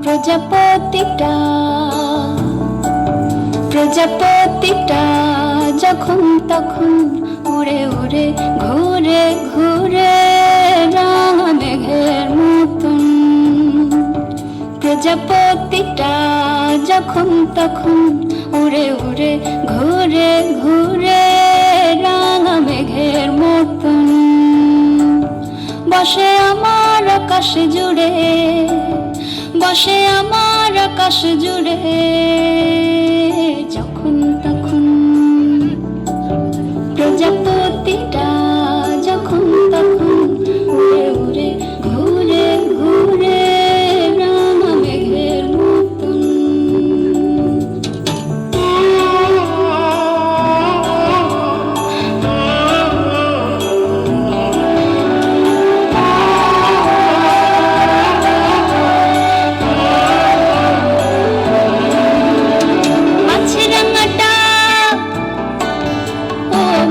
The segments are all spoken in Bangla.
প্রজাপতিটা প্রজাপতিটা যখন তখন উড়ে উড়ে ঘুরে ঘুরে রাঙা মেঘের মতন। প্রজাপতিটা যখন তখন উড়ে উড়ে ঘুরে ঘুরে রাঙা মেঘের মতন। বসে আমার আকাশ জুড়ে, বসে আমার আকাশ জুড়ে যখন তখন। প্রজাপতিটা যখন তখন উড়ে উড়ে ঘুরে ঘুরে রাঙা মেঘের মতন।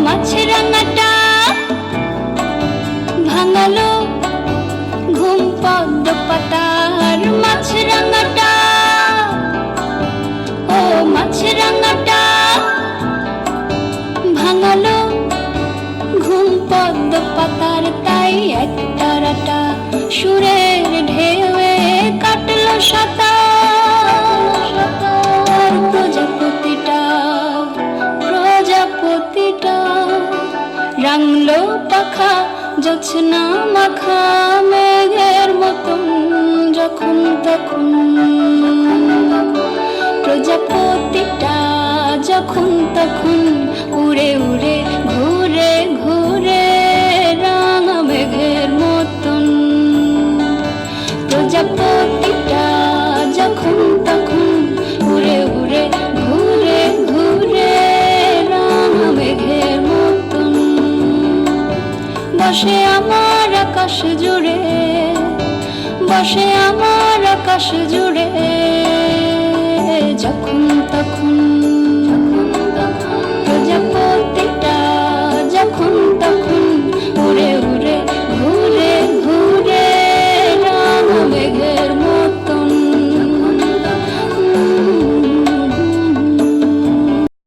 মাছরাঙাটা ভাঙালো ঘুম পদ্ম পাতার। মাছরাঙাটা ও মাছরাঙাটা ভাঙালো ঘুম পদ্ম পাতার। তাই এক তারাটা সুরের ঢেউয়ে কাটলো সাঁতার। প্রজাপতিটা প্রজাপতিটা রাঙলো পাখা জোছনা মাখা মেঘের মতন যখন তখন। প্রজাপতিটা যখন তখন উড়ে উড়ে ঘুরে ঘুরে রাঙা মেঘের মতন। প্রজাপতিটা যখন তখন উড়ে উড়ে ঘুরে ঘুরে রাঙা মেঘের মতন। বসে আমার আকাশ জুড়ে, বসে আমার আকাশ জুড়ে যখন তখন।